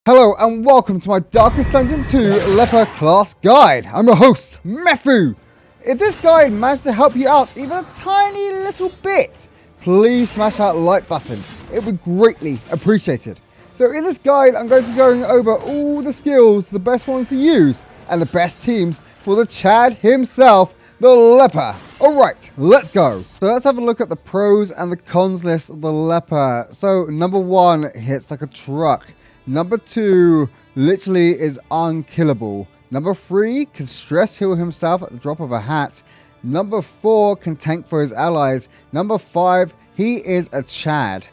Hello and welcome to my Darkest Dungeon 2 Leper class guide. I'm your host, Methfu. If this guide managed to help you out even a tiny little bit, please smash that like button. It would be greatly appreciated. So in this guide, I'm going to be going over all the skills, the best ones to use, and the best teams for the Chad himself, the Leper. Alright, let's go. So let's have a look at the pros and the cons list of the Leper. So number 1 hits like a truck. Number 2 literally is unkillable. Number 3 can stress heal himself at the drop of a hat. Number 4 can tank for his allies. Number 5, he is a Chad.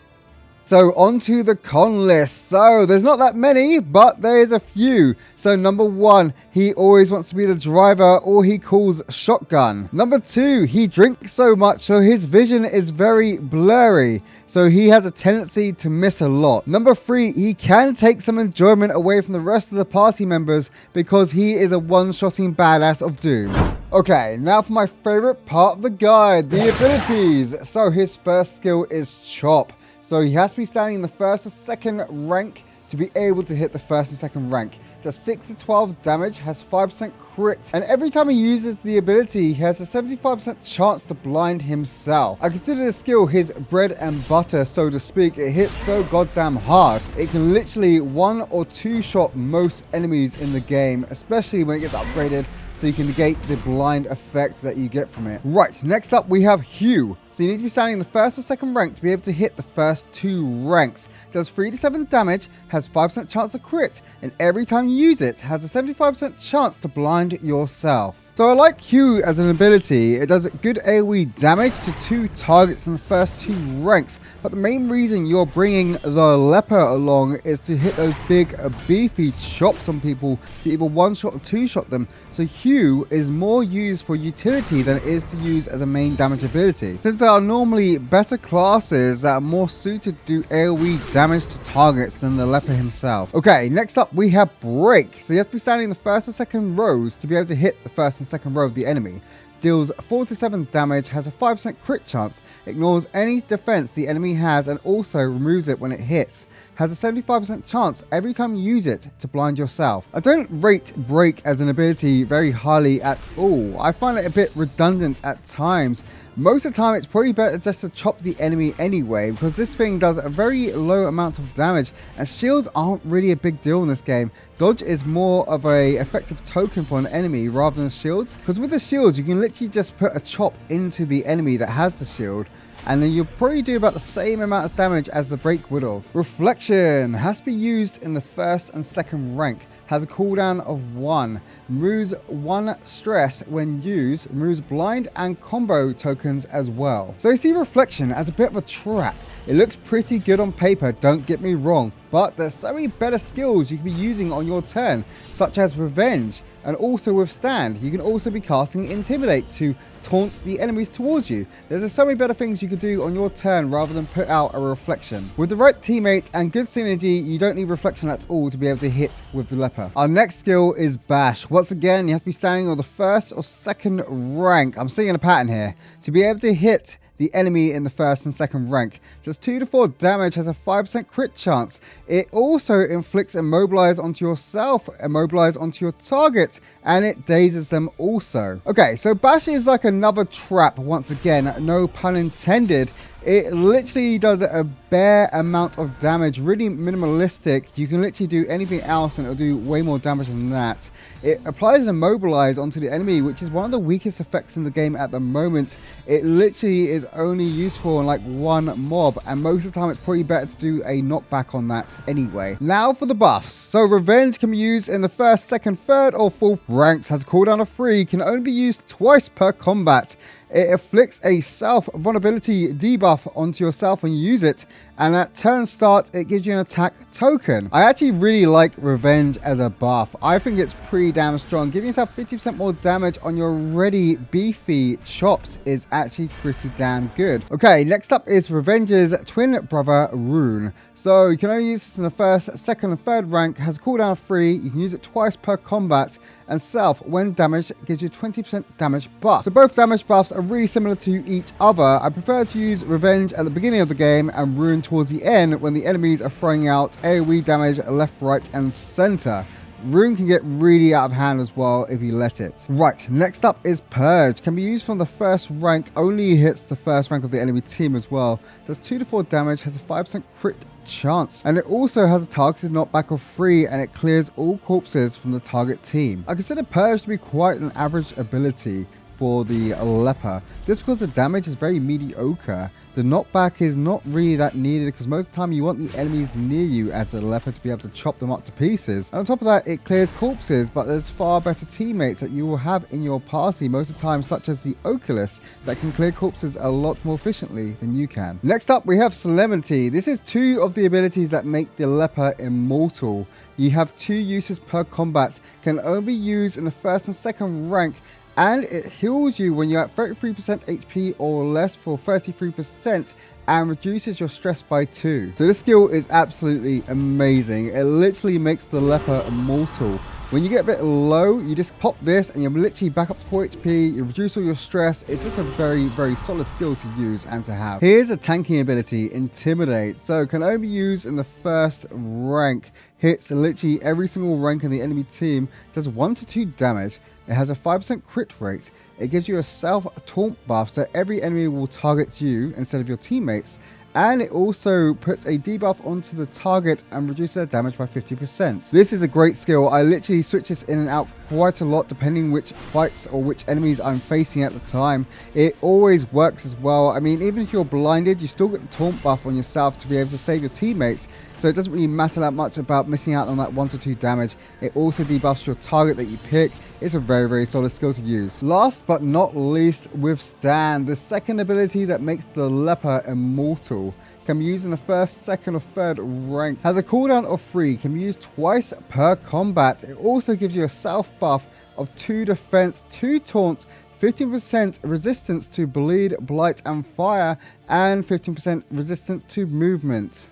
So on to the con list. So there's not that many, but there's a few. So number 1, he always wants to be the driver, or he calls shotgun. Number 2, he drinks so much so his vision is very blurry. So he has a tendency to miss a lot. Number 3, he can take some enjoyment away from the rest of the party members because he is a one-shotting badass of doom. Okay, now for my favorite part of the guide, the abilities. So his first skill is chop. So he has to be standing in the first or second rank to be able to hit the first and second rank. Does 6 to 12 damage, has 5% crit, and every time he uses the ability, he has a 75% chance to blind himself. I consider this skill his bread and butter, so to speak. It hits so goddamn hard. It can literally 1 or 2 shot most enemies in the game, especially when it gets upgraded, so you can negate the blind effect that you get from it. Right, next up we have Hugh. So you need to be standing in the first or second rank to be able to hit the first 2 ranks. Does 3 to 7 damage, has 5% chance to crit, and every time you use it, has a 75% chance to blind yourself. So I like Hugh as an ability. It does good AoE damage to 2 targets in the first 2 ranks, but the main reason you're bringing the Leper along is to hit those big beefy chops on people to either 1-shot or 2-shot them. So Hugh is more used for utility than it is to use as a main damage ability, since there are normally better classes that are more suited to do AoE damage to targets than the Leper himself. Okay, next up we have Break. So you have to be standing in the first or second rows to be able to hit the first and second row of the enemy. Deals 4 to 7 damage, has a 5% crit chance, ignores any defense the enemy has, and also removes it when it hits. Has a 75% chance every time you use it to blind yourself. I don't rate Break as an ability very highly at all. I find it a bit redundant at times. Most of the time it's probably better just to chop the enemy anyway, because this thing does a very low amount of damage, and shields aren't really a big deal in this game. Dodge is more of a effective token for an enemy rather than shields, because with the shields you can literally just put a chop into the enemy that has the shield, and then you'll probably do about the same amount of damage as the Break would have. Reflection has to be used in the first and second rank. Has a cooldown of 1, removes 1 stress when used, removes blind and combo tokens as well. So you see Reflection as a bit of a trap. It looks pretty good on paper, don't get me wrong, but there's so many better skills you can be using on your turn, such as Revenge and also Withstand. You can also be casting Intimidate to taunt the enemies towards you. There's so many better things you could do on your turn rather than put out a Reflection. With the right teammates and good synergy, you don't need Reflection at all to be able to hit with the Leper. Our next skill is Bash. Once again, you have to be standing on the first or second rank. I'm seeing a pattern here. To be able to hit the enemy in the first and second rank. Does 2 to 4 damage, has a 5% crit chance. It also inflicts Immobilize onto yourself, Immobilize onto your target, and it dazes them also. Okay, so Bash is like another trap once again, no pun intended. It literally does a bare amount of damage, really minimalistic. You can literally do anything else and it'll do way more damage than that. It applies an Immobilize onto the enemy, which is one of the weakest effects in the game at the moment. It literally is only useful on like 1 mob, and most of the time it's probably better to do a knockback on that anyway. Now for the buffs. So Revenge can be used in the first, second, third or fourth ranks, has a cooldown of 3, can only be used twice per combat. It inflicts a self-vulnerability debuff onto yourself when you use it, and at turn start it gives you an attack token. I actually really like Revenge as a buff. I think it's pretty damn strong. Giving yourself 50% more damage on your already beefy chops is actually pretty damn good. Okay, next up is Revenge's twin brother Rune. So you can only use this in the first, second and third rank, has a cooldown of 3, you can use it twice per combat, and self when damaged gives you 20% damage buff. So both damage buffs are really similar to each other. I prefer to use Revenge at the beginning of the game and Rune towards towards the end when the enemies are throwing out AoE damage left, right, and center. Rune can get really out of hand as well if you let it. Right, next up is Purge. Can be used from the first rank, only hits the first rank of the enemy team as well. Does 2 to 4 damage, has a 5% crit chance, and it also has a targeted knockback of 3, and it clears all corpses from the target team. I consider Purge to be quite an average ability for the Leper, just because the damage is very mediocre. The knockback is not really that needed because most of the time you want the enemies near you as a Leper to be able to chop them up to pieces. And on top of that, it clears corpses, but there's far better teammates that you will have in your party most of the time, such as the Oculus, that can clear corpses a lot more efficiently than you can. Next up, we have Solemnity. This is 2 of the abilities that make the Leper immortal. You have 2 uses per combat, can only be used in the first and second rank, and it heals you when you're at 33% HP or less for 33% and reduces your stress by 2. So this skill is absolutely amazing. It literally makes the Leper immortal. When you get a bit low, you just pop this and you're literally back up to 4 HP, you reduce all your stress. It's just a very, very solid skill to use and to have. Here's a tanking ability, Intimidate. So can only be used in the first rank. Hits literally every single rank in the enemy team, does 1 to 2 damage. It has a 5% crit rate. It gives you a self-taunt buff, so every enemy will target you instead of your teammates. And it also puts a debuff onto the target and reduces their damage by 50%. This is a great skill. I literally switch this in and out quite a lot depending which fights or which enemies I'm facing at the time. It always works as well. I mean, even if you're blinded, you still get the taunt buff on yourself to be able to save your teammates. So it doesn't really matter that much about missing out on that 1 to 2 damage. It also debuffs your target that you pick. It's a very, very solid skill to use. Last but not least, Withstand, the second ability that makes the Leper immortal. Can be used in the first, second, or third rank. Has a cooldown of 3. Can be used twice per combat. It also gives you a self buff of 2 defense, 2 taunts, 15% resistance to bleed, blight, and fire, and 15% resistance to movement.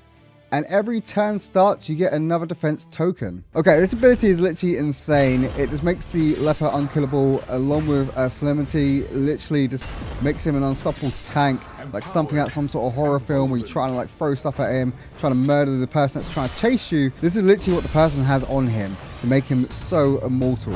And every turn starts, you get another defense token. Okay, this ability is literally insane. It just makes the Leper unkillable, along with Solemnity. Literally just makes him an unstoppable tank, like something out some sort of horror film where you're trying to like throw stuff at him, trying to murder the person that's trying to chase you. This is literally what the person has on him to make him so immortal.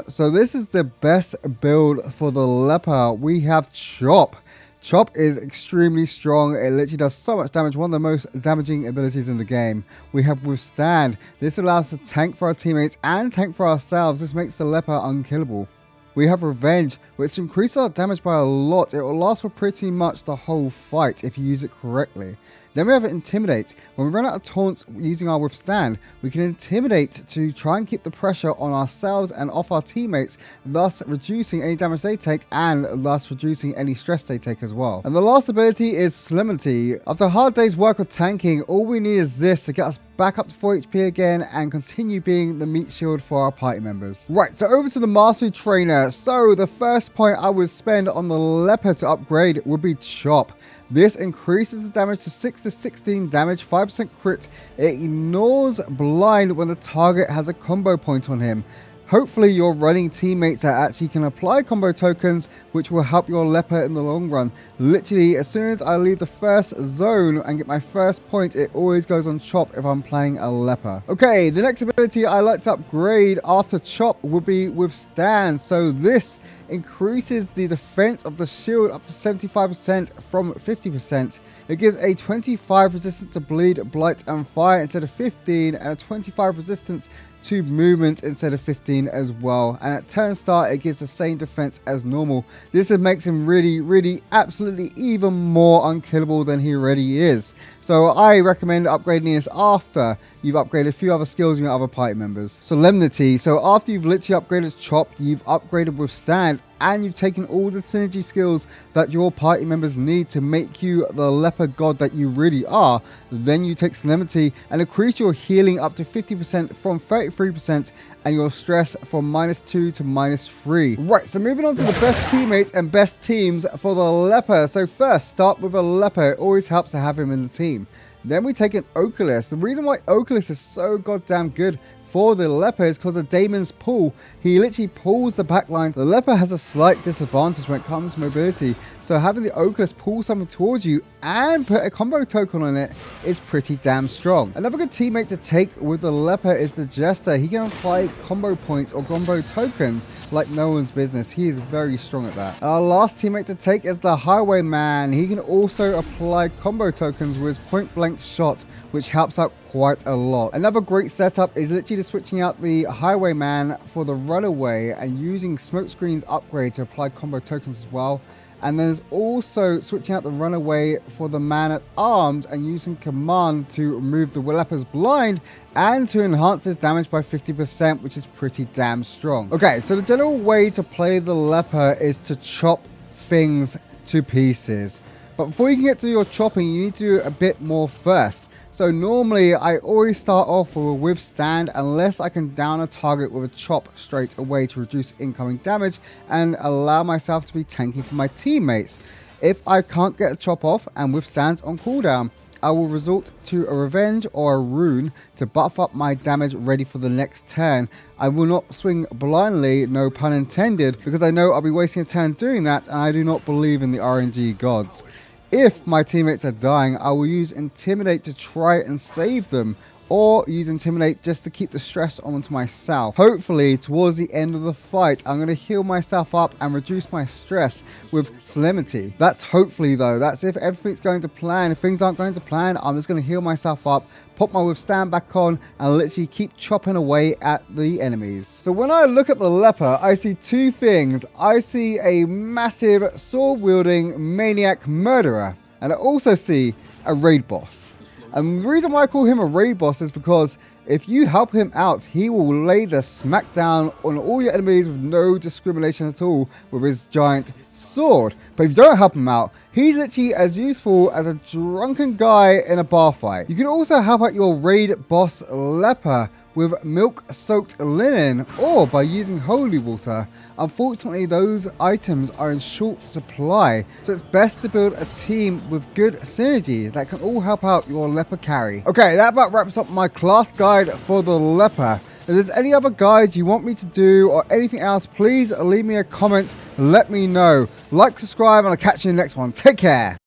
So this is the best build for the Leper. We have Chop. Chop is extremely strong. It literally does so much damage. One of the most damaging abilities in the game. We have Withstand. This allows us to tank for our teammates and tank for ourselves. This makes the Leper unkillable. We have Revenge, which increases our damage by a lot. It will last for pretty much the whole fight if you use it correctly. Then we have Intimidate. When we run out of taunts using our Withstand, we can Intimidate to try and keep the pressure on ourselves and off our teammates, thus reducing any damage they take and thus reducing any stress they take as well. And the last ability is Solemnity. After a hard day's work of tanking, all we need is this to get us back up to 4 HP again and continue being the meat shield for our party members. Right, so over to the Mastery Trainer. So the first point I would spend on the Leper to upgrade would be Chop. This increases the damage to 6 to 16 damage, 5% crit. It ignores blind when the target has a combo point on him. Hopefully you're running teammates that actually can apply combo tokens, which will help your Leper in the long run. Literally, as soon as I leave the first zone and get my first point, it always goes on Chop if I'm playing a Leper. Okay, the next ability I like to upgrade after Chop would be Withstand. So this increases the defense of the shield up to 75% from 50%. It gives a 25 resistance to bleed, blight, and fire instead of 15, and a 25 resistance to movement instead of 15 as well. And at turn start, it gives the same defense as normal. This makes him really absolutely even more unkillable than he already is. So I recommend upgrading this after you've upgraded a few other skills in your other party members. Solemnity. So after you've literally upgraded Chop, you've upgraded Withstand, and you've taken all the synergy skills that your party members need to make you the Leper god that you really are. Then you take Solemnity and increase your healing up to 50% from 33% and your stress from -2 to -3. Right, so moving on to the best teammates and best teams for the Leper. So first, start with a Leper. It always helps to have him in the team. Then we take an Oculus. The reason why Oculus is so goddamn good for the Leper is because of Damon's pull. He literally pulls the backline. The Leper has a slight disadvantage when it comes to mobility, so having the Oculus pull something towards you and put a combo token on it is pretty damn strong. Another good teammate to take with the Leper is the Jester. He can apply combo points or combo tokens like no one's business. He is very strong at that. Our last teammate to take is the Highwayman. He can also apply combo tokens with his point blank shot, which helps out quite a lot. Another great setup is literally just switching out the Highwayman for the Runaway and using Smokescreen's upgrade to apply combo tokens as well. And then there's also switching out the Runaway for the Man-at-Arms and using Command to remove the Leper's blind and to enhance his damage by 50%, which is pretty damn strong. Okay, so the general way to play the Leper is to chop things to pieces. But before you can get to your chopping, you need to do a bit more first. So normally I always start off with a withstand unless I can down a target with a chop straight away to reduce incoming damage and allow myself to be tanking for my teammates. If I can't get a chop off and withstands on cooldown, I will resort to a revenge or a rune to buff up my damage ready for the next turn. I will not swing blindly, no pun intended, because I know I'll be wasting a turn doing that and I do not believe in the RNG gods. If my teammates are dying, I will use Intimidate to try and save them, or use Intimidate just to keep the stress onto myself. Hopefully, towards the end of the fight, I'm going to heal myself up and reduce my stress with Solemnity. That's hopefully though, that's if everything's going to plan. If things aren't going to plan, I'm just going to heal myself up, pop my withstand back on, and literally keep chopping away at the enemies. So when I look at the Leper, I see two things. I see a massive sword-wielding maniac murderer, and I also see a raid boss. And the reason why I call him a raid boss is because if you help him out, he will lay the smackdown on all your enemies with no discrimination at all with his giant sword. But if you don't help him out, he's literally as useful as a drunken guy in a bar fight. You can also help out your raid boss Leper with milk-soaked linen or by using holy water. Unfortunately, those items are in short supply, so it's best to build a team with good synergy that can all help out your Leper carry. Okay, that about wraps up my class guide for the Leper. If there's any other guides you want me to do or anything else, please leave me a comment, let me know. Like, subscribe, and I'll catch you in the next one. Take care.